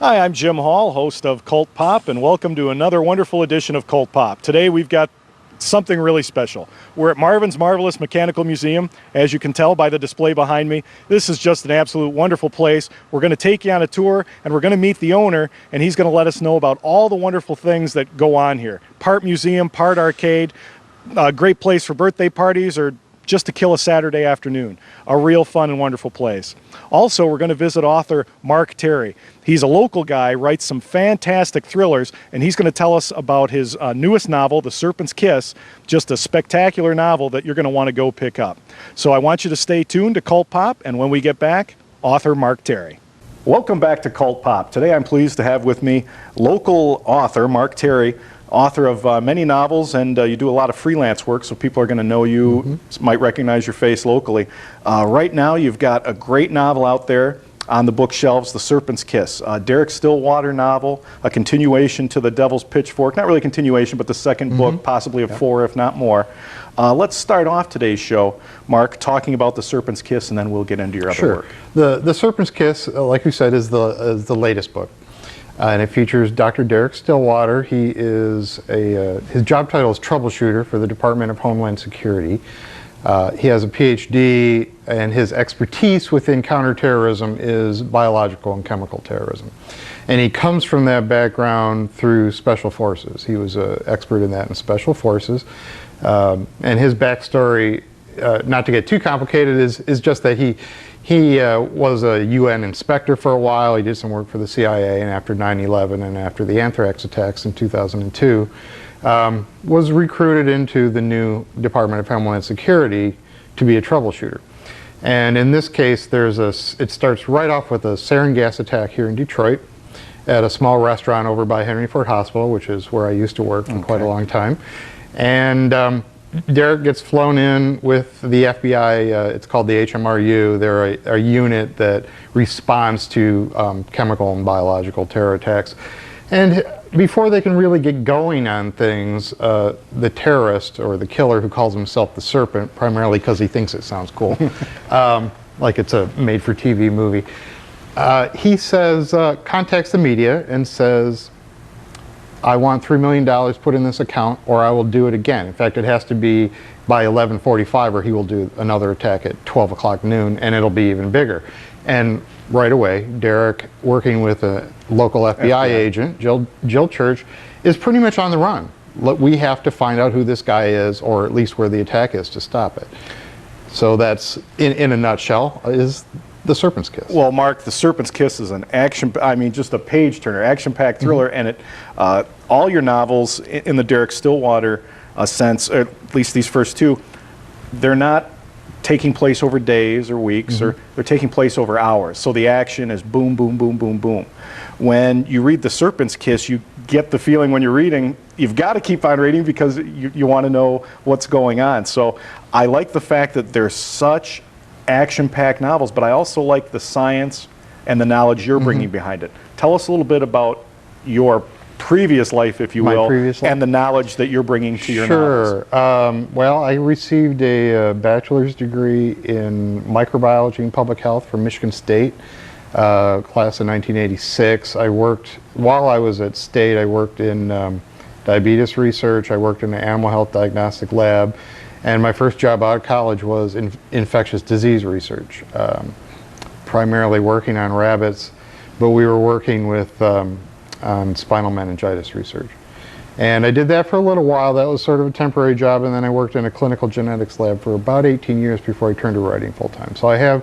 Hi, I'm Jim Hall, host of Cult Pop, and welcome to another wonderful edition of Cult Pop. Today we've got something really special. We're at Marvin's Marvelous Mechanical Museum. As you can tell by the display behind me, this is just an absolute wonderful place. We're going to take you on a tour, and we're going to meet the owner, and he's going to let us know about all the wonderful things that go on here. Part museum, part arcade, a great place for birthday parties or just to kill a Saturday afternoon. A real fun and wonderful place. Also, we're going to visit author Mark Terry. He's a local guy, writes some fantastic thrillers, and he's going to tell us about his newest novel, The Serpent's Kiss, just a spectacular novel that you're going to want to go pick up. So I want you to stay tuned to Cult Pop, and when we get back, author Mark Terry. Welcome back to Cult Pop. Today I'm pleased to have with me local author Mark Terry, author of many novels, and you do a lot of freelance work, so people are going to know you, might recognize your face locally. Right now you've got a great novel out there on the bookshelves, The Serpent's Kiss, a Derek Stillwater novel, a continuation to The Devil's Pitchfork, not really a continuation, but the second book, possibly of four, if not more. Let's start off today's show, Mark, talking about The Serpent's Kiss, and then we'll get into your other work. The Serpent's Kiss, like you said, is the latest book. And it features Dr. Derek Stillwater. He is his job title is troubleshooter for the Department of Homeland Security. He has a PhD, and his expertise within counterterrorism is biological and chemical terrorism. And he comes from that background through special forces. He was an expert in that in special forces. And his backstory, not to get too complicated, is just that he was a UN inspector for a while. He did some work for the CIA, and after 9/11 and after the anthrax attacks in 2002, was recruited into the new Department of Homeland Security to be a troubleshooter. And in this case, it starts right off with a sarin gas attack here in Detroit at a small restaurant over by Henry Ford Hospital, which is where I used to work for quite a long time. And Derek gets flown in with the FBI. It's called the HMRU. They're a unit that responds to chemical and biological terror attacks. And before they can really get going on things, the terrorist, or the killer, who calls himself the Serpent, primarily because he thinks it sounds cool, like it's a made-for-TV movie, he says, contacts the media and says, I want $3 million put in this account, or I will do it again. In fact, it has to be by 11:45, or he will do another attack at 12 o'clock noon, and it'll be even bigger. And right away, Derek, working with a local FBI agent, Jill Church, is pretty much on the run. We have to find out who this guy is, or at least where the attack is, to stop it. So that's, in a nutshell, is The Serpent's Kiss. Well, Mark, The Serpent's Kiss is an just a page-turner, action-packed thriller, and all your novels, in the Derek Stillwater sense, or at least these first two, they're not taking place over days or weeks, or they're taking place over hours. So the action is boom, boom, boom, boom, boom. When you read The Serpent's Kiss, you get the feeling when you're reading, you've got to keep on reading because you want to know what's going on. So I like the fact that there's such action-packed novels, but I also like the science and the knowledge you're bringing behind it. Tell us a little bit about your previous life, if you will, and the knowledge that you're bringing to your novels. Sure. Well, I received a bachelor's degree in microbiology and public health from Michigan State, class of 1986. I worked, while I was at State, I worked in diabetes research, I worked in an animal health diagnostic lab, and my first job out of college was in infectious disease research, primarily working on rabbits, but we were working with on spinal meningitis research. And I did that for a little while. That was sort of a temporary job, and then I worked in a clinical genetics lab for about 18 years before I turned to writing full-time. So I have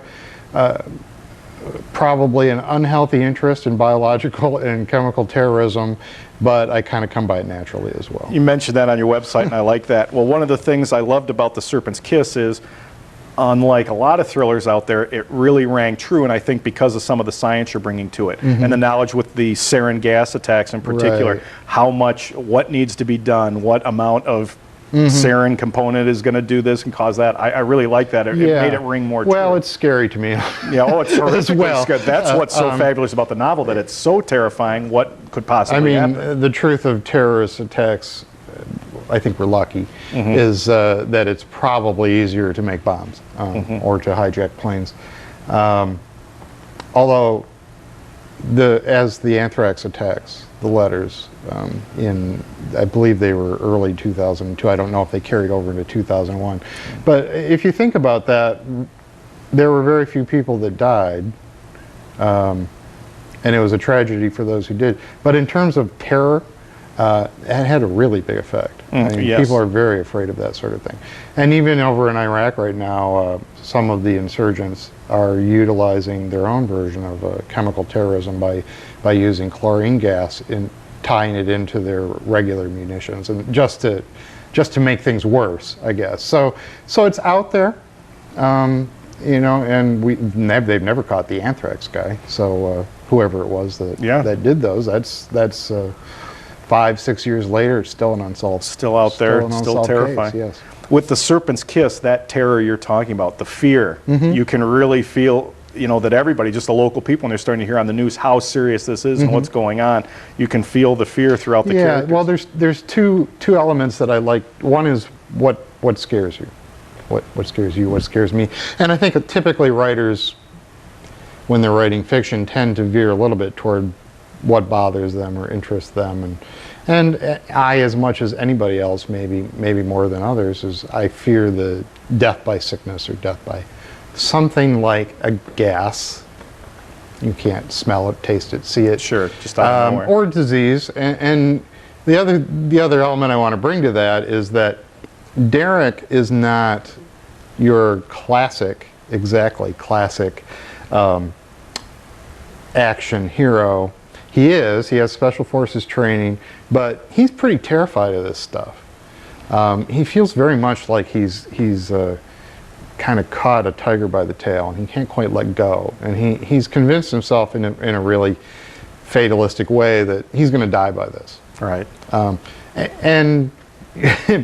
probably an unhealthy interest in biological and chemical terrorism, but I kind of come by it naturally as well. You mentioned that on your website, and I like that. Well, one of the things I loved about The Serpent's Kiss is, unlike a lot of thrillers out there, it really rang true, and I think because of some of the science you're bringing to it, and the knowledge with the sarin gas attacks in particular, what needs to be done, what amount of sarin component is going to do this and cause that. I really like that. It made it ring more true. Well, it's scary to me. Yeah, oh, it's horrifically scary. That's what's so fabulous about the novel, that it's so terrifying what could possibly happen. The truth of terrorist attacks, I think we're lucky, is that it's probably easier to make bombs or to hijack planes. Although as the anthrax attacks, the letters in, I believe they were early 2002. I don't know if they carried over into 2001. But if you think about that, there were very few people that died, and it was a tragedy for those who did. But in terms of terror, it had a really big effect. I mean, yes. People are very afraid of that sort of thing. And even over in Iraq right now, some of the insurgents are utilizing their own version of chemical terrorism by using chlorine gas and tying it into their regular munitions, and just to make things worse, I guess. So it's out there, you know, and they've never caught the anthrax guy. So whoever it was that did those, that's 5-6 years later, it's still an unsolved, still out there, still terrifying. Case, yes. With the serpent's kiss, that terror you're talking about, the fear, you can really feel, you know, that everybody, just the local people, when they're starting to hear on the news how serious this is and what's going on, you can feel the fear throughout the characters. Yeah, well, there's two elements that I like. One is what scares you, what scares you, what scares me, and I think typically writers, when they're writing fiction, tend to veer a little bit toward what bothers them or interests them, and I, as much as anybody else, maybe more than others, is I fear the death by sickness or death by something like a gas. You can't smell it, taste it, see it. Sure, just out of nowhere. Or disease. And the other element I want to bring to that is that Derek is not your classic action hero. He has special forces training, but he's pretty terrified of this stuff. He feels very much like he's kind of caught a tiger by the tail, and he can't quite let go. And he's convinced himself in a really fatalistic way that he's going to die by this. Right. And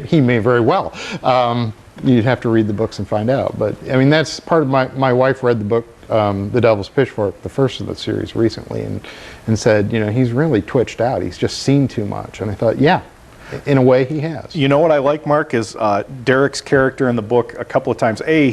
he may very well. You'd have to read the books and find out. But I mean, that's part of my wife read the book, The Devil's Pitchfork, the first of the series, recently, and said, you know, he's really twitched out. He's just seen too much. And I thought, yeah, in a way he has. You know what I like, Mark, is Derek's character in the book a couple of times. When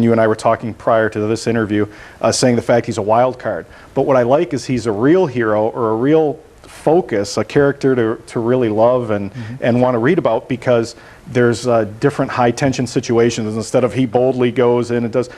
you and I were talking prior to this interview, saying the fact he's a wild card. But what I like is he's a real hero, or a real focus, a character to really love and want to read about, because there's different high tension situations. Instead of he boldly goes in and does,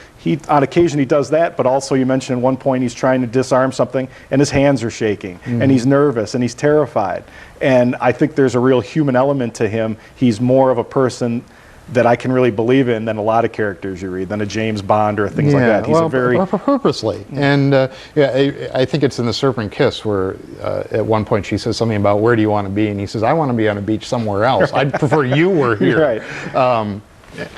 on occasion he does that, but also you mentioned at one point he's trying to disarm something and his hands are shaking and he's nervous and he's terrified. And I think there's a real human element to him. He's more of a person that I can really believe in than a lot of characters you read, than a James Bond or things like that. He's a very purposely. And I think it's in The Serpent Kiss where at one point she says something about, where do you want to be? And he says, I want to be on a beach somewhere else. I'd prefer you were here. Right.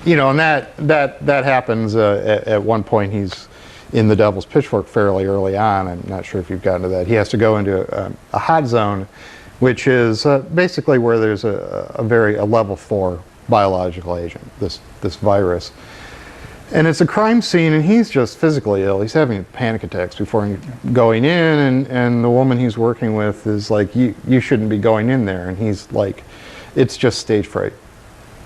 You know, and that happens at one point. He's in the Devil's Pitchfork fairly early on. I'm not sure if you've gotten to that. He has to go into a hot zone, which is basically where there's a level 4 biological agent, this virus. And it's a crime scene, and he's just physically ill. He's having panic attacks before going in, and the woman he's working with is like, you shouldn't be going in there. And he's like, it's just stage fright.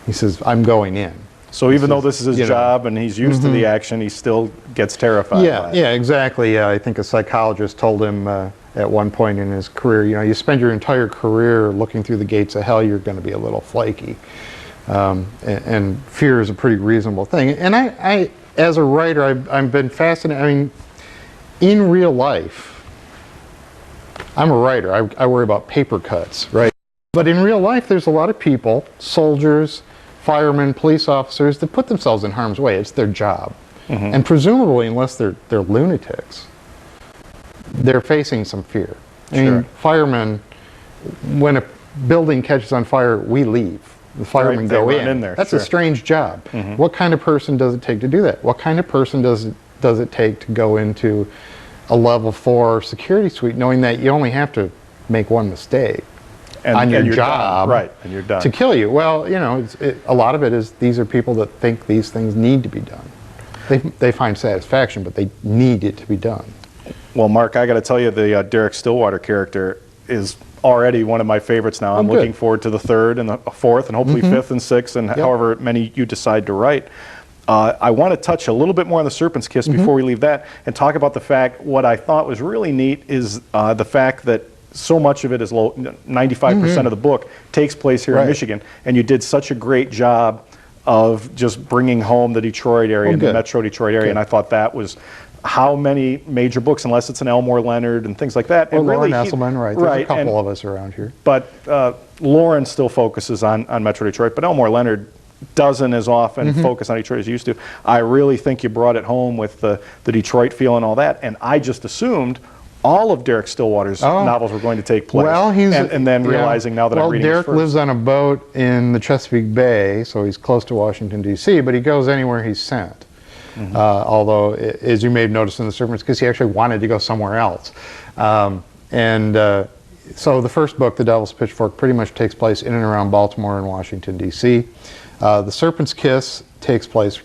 He says, I'm going in. So even though this is his job and he's used to the action, he still gets terrified. Yeah, exactly. I think a psychologist told him at one point in his career, you know, you spend your entire career looking through the gates of hell, you're going to be a little flaky. And fear is a pretty reasonable thing. And I as a writer, I've been fascinated. I mean, in real life, I'm a writer. I worry about paper cuts, right? But in real life, there's a lot of people, soldiers, firemen, police officers, that put themselves in harm's way. It's their job. And presumably, unless they're lunatics, they're facing some fear. I mean, firemen, when a building catches on fire, we leave. The firemen go in there. That's a strange job. What kind of person does it take to do that? What kind of person does it take to go into a level 4 security suite, knowing that you only have to make one mistake on your job, and you're done, to kill you? Well, you know, a lot of it is these are people that think these things need to be done. They find satisfaction, but they need it to be done. Well, Mark, I got to tell you, the Derek Stillwater character is already one of my favorites now. I'm looking forward to the 3rd and the 4th and hopefully 5th and 6th and however many you decide to write. I want to touch a little bit more on the Serpent's Kiss before we leave that, and talk about the fact, what I thought was really neat is the fact that so much of it is 95% of the book takes place here in Michigan, and you did such a great job of just bringing home the Detroit area and the Metro Detroit area, and I thought that was how many major books, unless it's an Elmore Leonard and things like that. Or Lauren Esselman, right? There's a couple of us around here. But Lauren still focuses on Metro Detroit, but Elmore Leonard doesn't as often focus on Detroit as he used to. I really think you brought it home with the Detroit feel and all that, and I just assumed all of Derek Stillwater's novels were going to take place. Well, and then realizing now that I'm reading Derek lives on a boat in the Chesapeake Bay, so he's close to Washington, D.C., but he goes anywhere he's sent. Although, as you may have noticed in The Serpent's Kiss, he actually wanted to go somewhere else. So the first book, The Devil's Pitchfork, pretty much takes place in and around Baltimore and Washington, D.C. The Serpent's Kiss takes place,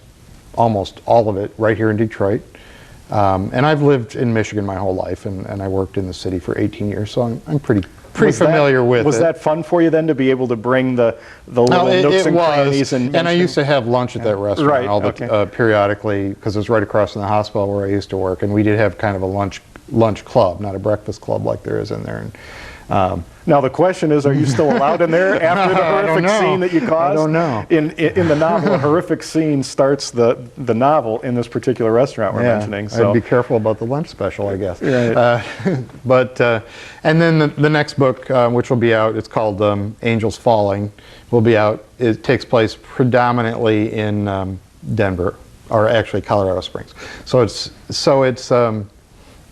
almost all of it, right here in Detroit. And I've lived in Michigan my whole life, and I worked in the city for 18 years, so I'm pretty familiar with it. Was that fun for you then, to be able to bring the little nooks and crannies? And I used to have lunch at that restaurant periodically, because it was right across from the hospital where I used to work, and we did have kind of a lunch club, not a breakfast club like there is in there. And, now the question is, are you still allowed in there after the horrific scene that you caused? I don't know. In the novel, a horrific scene starts the novel in this particular restaurant we're mentioning. So I'd be careful about the lunch special, I guess. Right. And then the next book, which will be out, it's called Angels Falling, will be out. It takes place predominantly in Denver, or actually Colorado Springs. So it's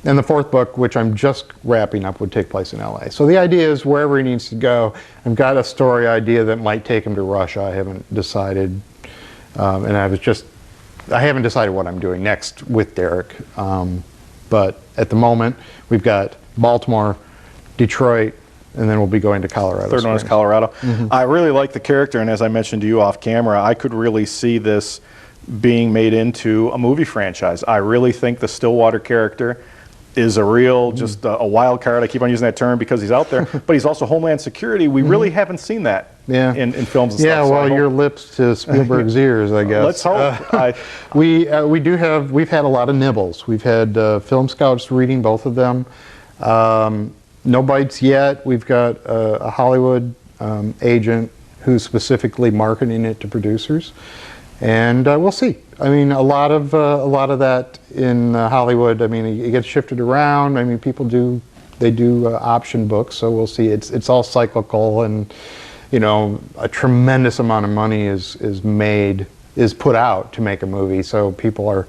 and the fourth book, which I'm just wrapping up, would take place in LA. So the idea is wherever he needs to go. I've got a story idea that might take him to Russia. I haven't decided, and I haven't decided what I'm doing next with Derek. But at the moment, we've got Baltimore, Detroit, and then we'll be going to Colorado. Third one is Colorado. I really like the character, and as I mentioned to you off camera, I could really see this being made into a movie franchise. I really think the Stillwater character is a real, just a wild card. I keep on using that term because he's out there, but he's also Homeland Security. We really haven't seen that in films and stuff. Yeah, well, your lips to Spielberg's ears, I guess. Let's hope. We've had a lot of nibbles. We've had film scouts reading both of them. No bites yet. We've got a Hollywood agent who's specifically marketing it to producers. And we'll see. I mean, a lot of that in Hollywood. I mean, it gets shifted around. I mean, people do option books, so we'll see. It's all cyclical, and a tremendous amount of money is put out to make a movie. So people are,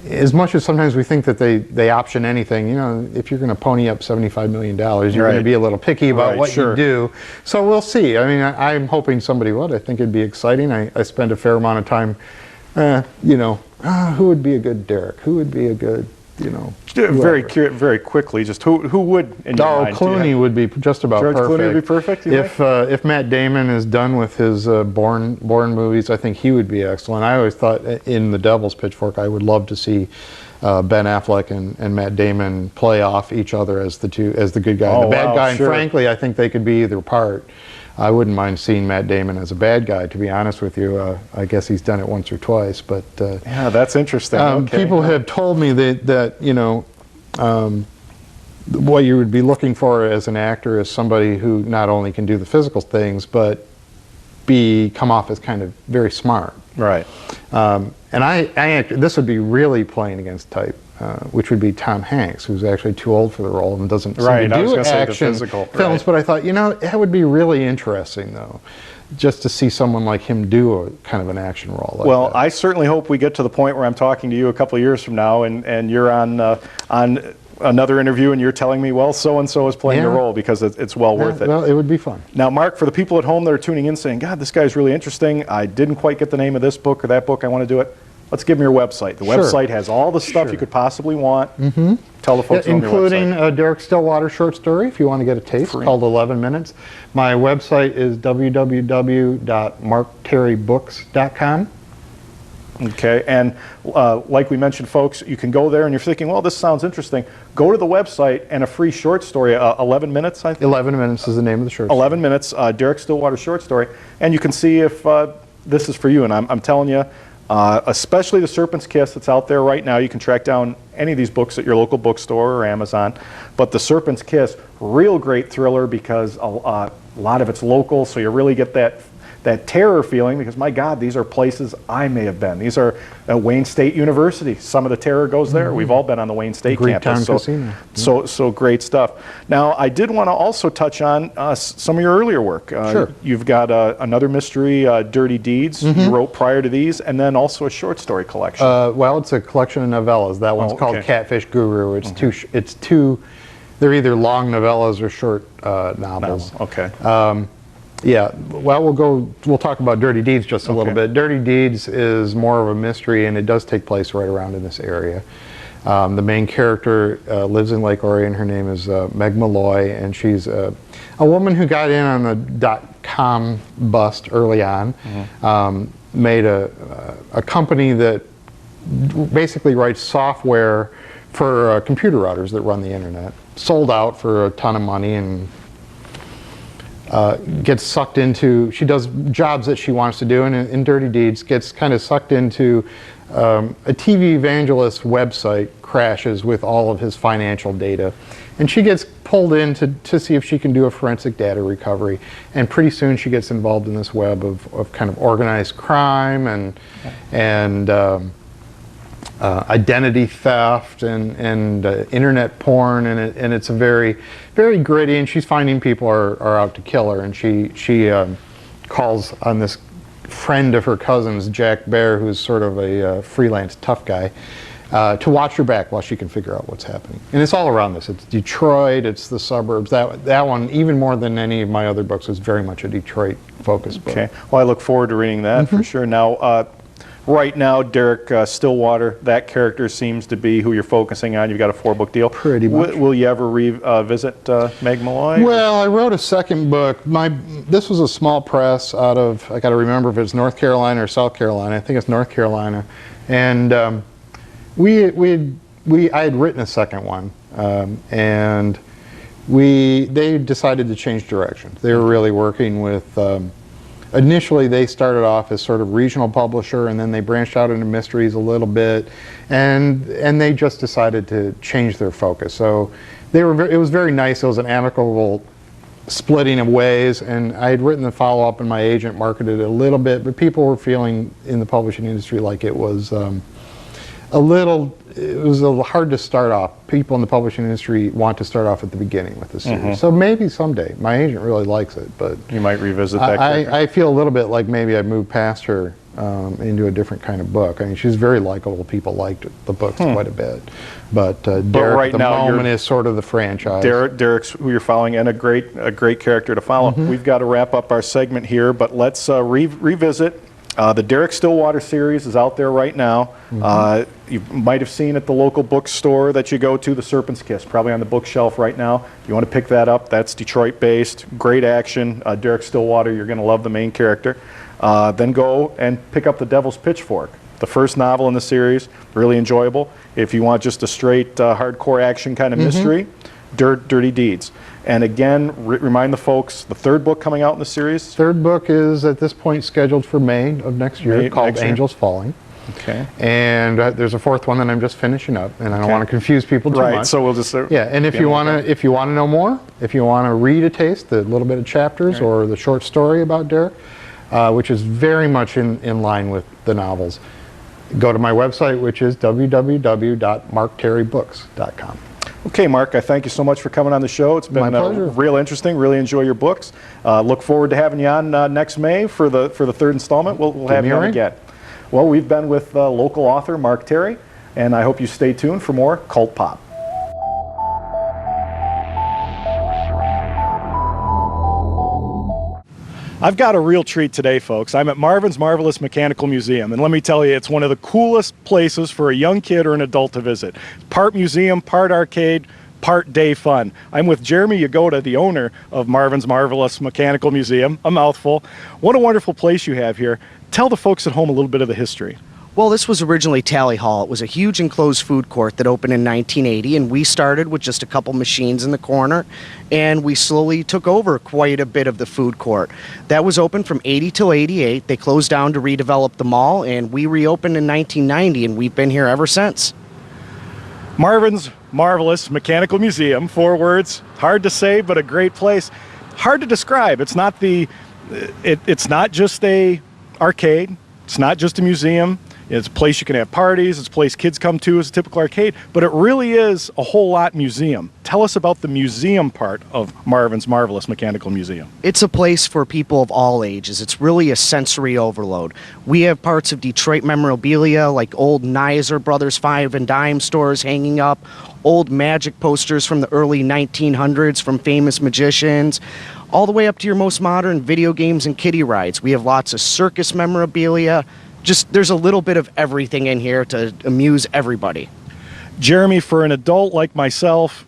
as much as sometimes we think that they option anything, if you're going to pony up $75 million, you're going to be a little picky about what you do. So we'll see. I mean, I'm hoping somebody would. I think it'd be exciting. I spend a fair amount of time, who would be a good Derek? Who would be a good, very quickly, just who would in your mind? Clooney would be just about George perfect. Clooney would be perfect. If Matt Damon is done with his Bourne movies, I think he would be excellent. I always thought in The Devil's Pitchfork, I would love to see Ben Affleck and Matt Damon play off each other as the good guy and the bad guy. And frankly, I think they could be either part. I wouldn't mind seeing Matt Damon as a bad guy, to be honest with you. I guess he's done it once or twice, but yeah, that's interesting. People have told me that what you would be looking for as an actor is somebody who not only can do the physical things, but come off as kind of very smart. Right. And this would be really playing against type. Which would be Tom Hanks, who's actually too old for the role and doesn't seem to do action films. But I thought, that would be really interesting, though, just to see someone like him do a kind of an action role like that. I certainly hope we get to the point where I'm talking to you a couple of years from now, and you're on another interview, and you're telling me, well, so-and-so is playing the role, because it's well worth it. Well, it would be fun. Now, Mark, for the people at home that are tuning in saying, God, this guy's really interesting, I didn't quite get the name of this book or that book, I want to do it. Let's give them your website. The website has all the stuff you could possibly want. Tell the folks on your website. Including a Derek Stillwater short story, if you want to get a taste, called 11 Minutes. My website is www.markterrybooks.com. Okay, and like we mentioned, folks, you can go there and you're thinking, well, this sounds interesting. Go to the website and a free short story, 11 minutes, I think. 11 Minutes is the name of the short story. 11 Minutes, Derek Stillwater short story, and you can see if this is for you. And I'm telling you, especially The Serpent's Kiss that's out there right now. You can track down any of these books at your local bookstore or Amazon. But The Serpent's Kiss, real great thriller because a lot of it's local, so you really get that terror feeling because, my God, these are places I may have been. These are Wayne State University. Some of the terror goes there. We've all been on the Wayne State campus. So great stuff. Now, I did want to also touch on some of your earlier work. Sure. You've got another mystery, Dirty Deeds, you wrote prior to these, and then also a short story collection. Well, it's a collection of novellas. That one's called Catfish Guru. It's two, they're either long novellas or short novels. Okay. Yeah, well, we'll talk about Dirty Deeds just a little bit. Dirty Deeds is more of a mystery, and it does take place right around in this area. The main character lives in Lake Orion. Her name is Meg Malloy, and she's a woman who got in on the .com bust early on, made a company that basically writes software for computer routers that run the internet. Sold out for a ton of money and gets sucked into, she does jobs that she wants to do, and in Dirty Deeds gets kind of sucked into a TV evangelist website crashes with all of his financial data, and she gets pulled in to see if she can do a forensic data recovery, and pretty soon she gets involved in this web of kind of organized crime and identity theft and internet porn, and it's a very, very gritty, and she's finding people are out to kill her, and she calls on this friend of her cousin's, Jack Bear, who's sort of a freelance tough guy, to watch her back while she can figure out what's happening. And it's all around this. It's Detroit, it's the suburbs. That one, even more than any of my other books, is very much a Detroit focused book. Okay, well, I look forward to reading that for sure. Now, right now, Derek Stillwater, that character seems to be who you're focusing on. You've got a 4-book deal. Pretty much. Will you ever revisit Meg Malloy? Well, I wrote a second book. This was a small press out of, I got to remember if it's North Carolina or South Carolina. I think it's North Carolina. And I had written a second one, and they decided to change directions. They were really working with. Initially, they started off as sort of regional publisher, and then they branched out into mysteries a little bit, and they just decided to change their focus. So it was very nice. It was an amicable splitting of ways, and I had written the follow-up, and my agent marketed it a little bit, but people were feeling in the publishing industry like it was a little hard to start off. People in the publishing industry want to start off at the beginning with the series. So maybe someday. My agent really likes it, but you might revisit that character. I feel a little bit like maybe I moved past her into a different kind of book. I mean, she's very likable. People liked the books quite a bit. But Derek right at the now moment is sort of the franchise. Derek's who you're following, and a great character to follow. We've got to wrap up our segment here, but let's revisit. The Derek Stillwater series is out there right now. You might have seen at the local bookstore that you go to, The Serpent's Kiss, probably on the bookshelf right now. If you want to pick that up, that's Detroit-based, great action. Derek Stillwater, you're going to love the main character. Then go and pick up The Devil's Pitchfork, the first novel in the series, really enjoyable. If you want just a straight hardcore action kind of mystery, Dirty Deeds. And again, remind the folks, the 3rd book coming out in the series? 3rd book is at this point scheduled for May of next year, called Angels Falling. Okay. And there's a 4th one that I'm just finishing up, and I don't want to confuse people too much. Right, so we'll just... yeah, and if you want to know more, if you want to read a taste, the little bit of chapters or the short story about Derek, which is very much in line with the novels, go to my website, which is www.markterrybooks.com. Okay, Mark, I thank you so much for coming on the show. It's been real interesting. Really enjoy your books. Look forward to having you on next May for the 3rd installment. We'll have you on again. Well, we've been with local author Mark Terry, and I hope you stay tuned for more Cult Pop. I've got a real treat today, folks. I'm at Marvin's Marvelous Mechanical Museum, and let me tell you, it's one of the coolest places for a young kid or an adult to visit. Part museum, part arcade, part day fun. I'm with Jeremy Yagoda, the owner of Marvin's Marvelous Mechanical Museum, a mouthful. What a wonderful place you have here. Tell the folks at home a little bit of the history. Well, this was originally Tally Hall. It was a huge enclosed food court that opened in 1980, and we started with just a couple machines in the corner, and we slowly took over quite a bit of the food court. That was open from 80 till 88. They closed down to redevelop the mall, and we reopened in 1990, and we've been here ever since. Marvin's Marvelous Mechanical Museum, 4 words, hard to say, but a great place. Hard to describe. It's not it's not just a arcade. It's not just a museum. It's a place you can have parties. It's a place kids come to as a typical arcade, but it really is a whole lot museum. Tell us about the museum part of Marvin's Marvelous Mechanical Museum. It's a place for people of all ages. It's really a sensory overload. We have parts of Detroit memorabilia like old Nizer Brothers 5 and dime stores hanging up, old magic posters from the early 1900s from famous magicians, all the way up to your most modern video games and kiddie rides. We have lots of circus memorabilia. Just there's a little bit of everything in here to amuse everybody. Jeremy, for an adult like myself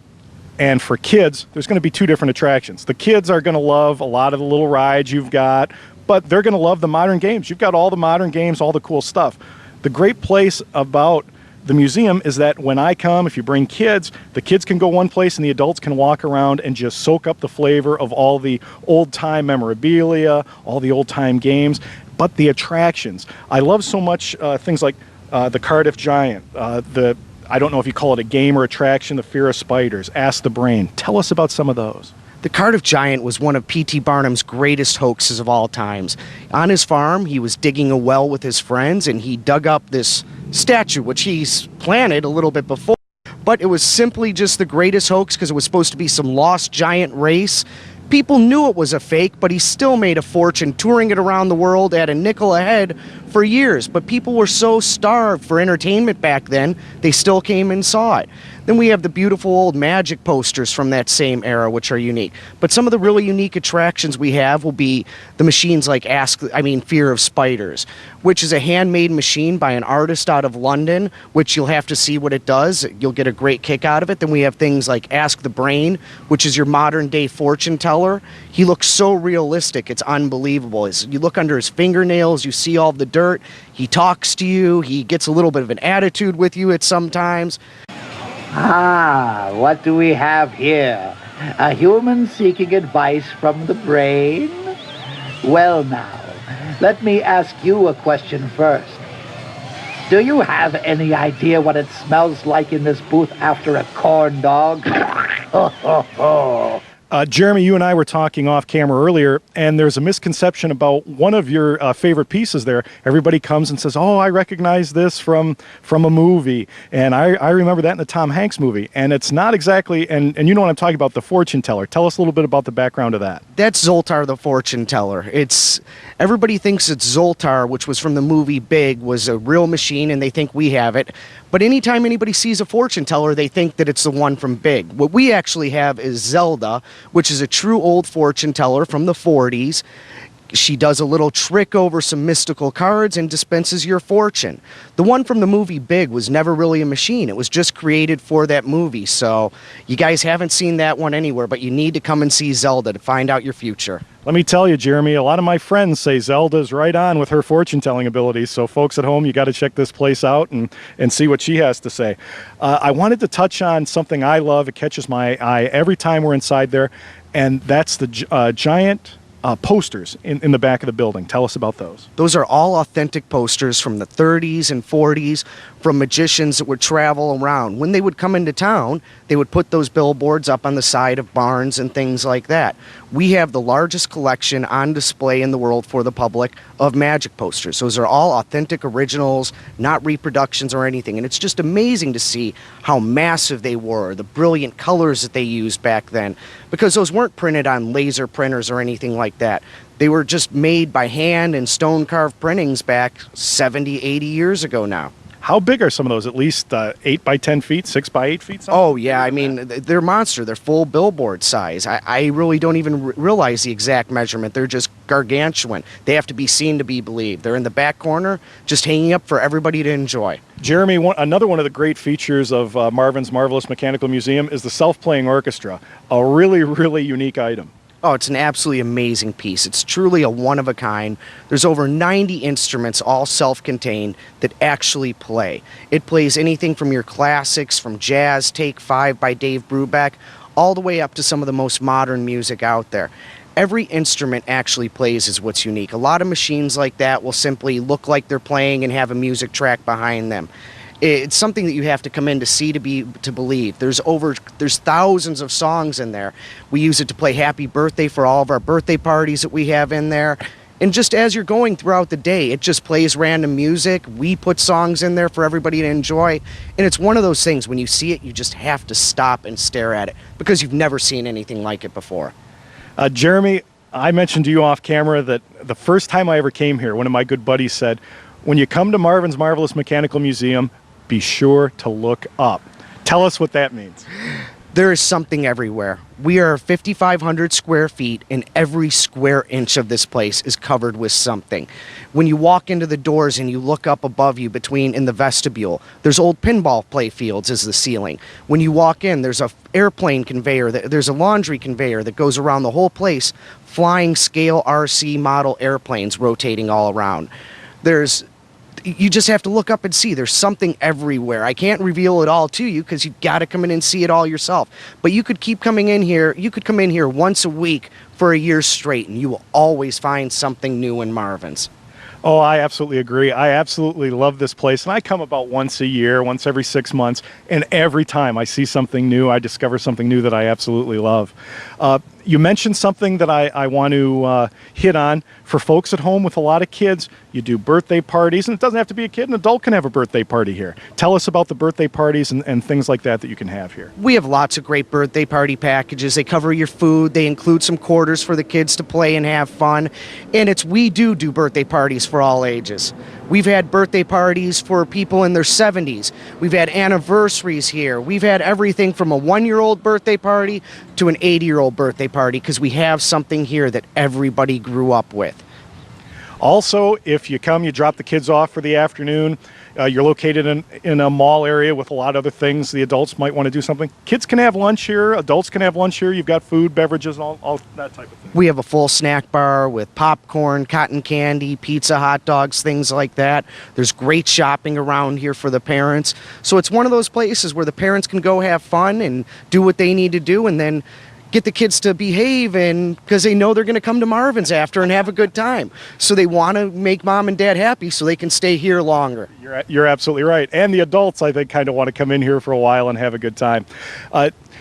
and for kids, there's going to be 2 different attractions. The kids are going to love a lot of the little rides you've got, but they're going to love the modern games. You've got all the modern games, all the cool stuff. The great place about the museum is that when I come, if you bring kids, the kids can go one place and the adults can walk around and just soak up the flavor of all the old-time memorabilia, all the old-time games. But the attractions, I love so much things like the Cardiff Giant, I don't know if you call it a game or attraction, the Fear of Spiders, Ask the Brain. Tell us about some of those. The Cardiff Giant was one of P.T. Barnum's greatest hoaxes of all times. On his farm, he was digging a well with his friends, and he dug up this statue, which he's planted a little bit before. But it was simply just the greatest hoax because it was supposed to be some lost giant race. People knew it was a fake, but he still made a fortune touring it around the world at a nickel a head for years. But people were so starved for entertainment back then, they still came and saw it. Then we have the beautiful old magic posters from that same era, which are unique. But some of the really unique attractions we have will be the machines like Fear of Spiders, which is a handmade machine by an artist out of London, which you'll have to see what it does. You'll get a great kick out of it. Then we have things like Ask the Brain, which is your modern day fortune teller. He looks so realistic, it's unbelievable. You look under his fingernails, you see all the dirt. He talks to you. He gets a little bit of an attitude with you at sometimes. Ah, what do we have here? A human seeking advice from the brain? Well now, let me ask you a question first. Do you have any idea what it smells like in this booth after a corn dog? Ho, ho, ho. Jeremy, you and I were talking off camera earlier, and there's a misconception about one of your favorite pieces there. Everybody comes and says, oh, I recognize this from a movie, and I remember that in the Tom Hanks movie. And it's not exactly, and you know what I'm talking about, the fortune teller. Tell us a little bit about the background of that. That's Zoltar the fortune teller. Everybody thinks it's Zoltar, which was from the movie Big, was a real machine, and they think we have it. But anytime anybody sees a fortune teller, they think that it's the one from Big. What we actually have is Zelda, which is a true old fortune teller from the 40s. She does a little trick over some mystical cards and dispenses your fortune. The one from the movie Big was never really a machine. It was just created for that movie. So you guys haven't seen that one anywhere, but you need to come and see Zelda to find out your future. Let me tell you, Jeremy, a lot of my friends say Zelda's right on with her fortune-telling abilities. So folks at home, you got to check this place out and see what she has to say. I wanted to touch on something I love. It catches my eye every time we're inside there, and that's the giant posters in the back of the building. Tell us about those. Those are all authentic posters from the 30s and 40s from magicians that would travel around. When they would come into town, they would put those billboards up on the side of barns and things like that. We have the largest collection on display in the world for the public of magic posters. Those are all authentic originals, not reproductions or anything. And it's just amazing to see how massive they were, the brilliant colors that they used back then, because those weren't printed on laser printers or anything like that. They were just made by hand and stone-carved printings back 70, 80 years ago now. How big are some of those? At least 8 by 10 feet, 6 by 8 feet? Something? Oh, yeah. I mean, they're monster. They're full billboard size. I really don't even realize the exact measurement. They're just gargantuan. They have to be seen to be believed. They're in the back corner, just hanging up for everybody to enjoy. Jeremy, another one of the great features of Marvin's Marvelous Mechanical Museum is the self-playing orchestra, a really, really unique item. Oh, it's an absolutely amazing piece. It's truly a one of a kind. There's over 90 instruments, all self-contained, that actually play. It plays anything from your classics, from jazz, Take 5 by Dave Brubeck, all the way up to some of the most modern music out there. Every instrument actually plays is what's unique. A lot of machines like that will simply look like they're playing and have a music track behind them. It's something that you have to come in to see to believe. There's thousands of songs in there. We use it to play Happy Birthday for all of our birthday parties that we have in there. And just as you're going throughout the day, it just plays random music. We put songs in there for everybody to enjoy. And it's one of those things, when you see it, you just have to stop and stare at it because you've never seen anything like it before. Jeremy, I mentioned to you off camera that the first time I ever came here, one of my good buddies said, when you come to Marvin's Marvelous Mechanical Museum, be sure to look up. Tell us what that means. There is something everywhere. We are 5,500 square feet, and every square inch of this place is covered with something. When you walk into the doors and you look up above you in the vestibule, there's old pinball play fields as the ceiling. When you walk in, there's a airplane conveyor, there's a laundry conveyor that goes around the whole place, flying scale RC model airplanes rotating all around. You just have to look up and see. There's something everywhere. I can't reveal it all to you because you've got to come in and see it all yourself. But you could keep coming in here. You could come in here once a week for a year straight, and you will always find something new in Marvin's. Oh, I absolutely agree. I absolutely love this place. And I come about once a year, once every 6 months. And every time I see something new, I discover something new that I absolutely love. You mentioned something that I want to hit on. For folks at home with a lot of kids, you do birthday parties. And it doesn't have to be a kid. An adult can have a birthday party here. Tell us about the birthday parties and things like that you can have here. We have lots of great birthday party packages. They cover your food. They include some quarters for the kids to play and have fun. And we do birthday parties for all ages. We've had birthday parties for people in their 70s. We've had anniversaries here. We've had everything from a 1-year-old birthday party to an 80-year-old birthday party because we have something here that everybody grew up with. Also, if you come, you drop the kids off for the afternoon, you're located in a mall area with a lot of other things. The adults might want to do something. Kids can have lunch here. Adults can have lunch here. You've got food, beverages, and all that type of thing. We have a full snack bar with popcorn, cotton candy, pizza, hot dogs, things like that. There's great shopping around here for the parents. So it's one of those places where the parents can go have fun and do what they need to do, and then get the kids to behave, and because they know they're going to come to Marvin's after and have a good time. So they want to make mom and dad happy so they can stay here longer. You're absolutely right. And the adults, I think, kind of want to come in here for a while and have a good time.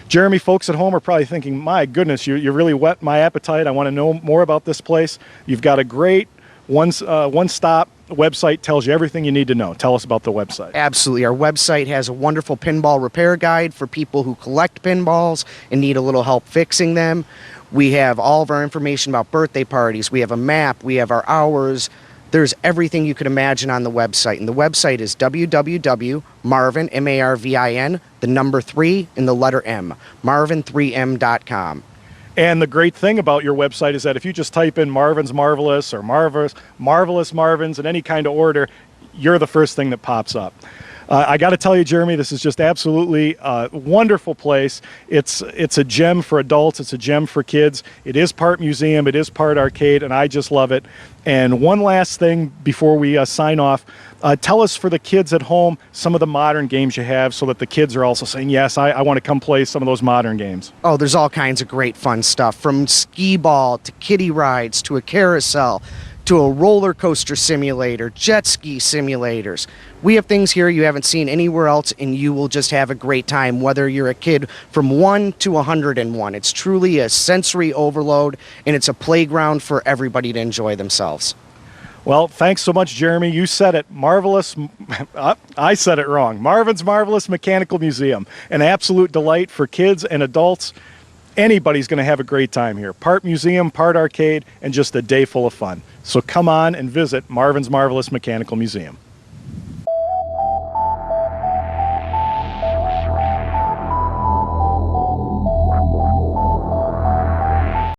Jeremy, folks at home are probably thinking, my goodness, you really whet my appetite. I want to know more about this place. You've got a great one-stop website, tells you everything you need to know. Tell us about the website. Absolutely. Our website has a wonderful pinball repair guide for people who collect pinballs and need a little help fixing them. We have all of our information about birthday parties. We have a map. We have our hours. There's everything you could imagine on the website. And the website is www.marvin, M-A-R-V-I-N, the number 3 and the letter M, marvin3m.com. And the great thing about your website is that if you just type in Marvin's Marvelous or Marvelous Marvin's in any kind of order, you're the first thing that pops up. I got to tell you, Jeremy, this is just absolutely a wonderful place. It's a gem for adults. It's a gem for kids. It is part museum. It is part arcade, and I just love it. And one last thing before we sign off, tell us for the kids at home some of the modern games you have so that the kids are also saying, yes, I want to come play some of those modern games. Oh, there's all kinds of great fun stuff, from skee ball to kiddie rides to a carousel to a roller coaster simulator, jet ski simulators. We have things here you haven't seen anywhere else, and you will just have a great time, whether you're a kid from 1 to 101. It's truly a sensory overload, and it's a playground for everybody to enjoy themselves. Well, thanks so much, Jeremy. You said it. Marvelous. I said it wrong. Marvin's Marvelous Mechanical Museum. An absolute delight for kids and adults. Anybody's going to have a great time here. Part museum, part arcade, and just a day full of fun. So come on and visit Marvin's Marvelous Mechanical Museum.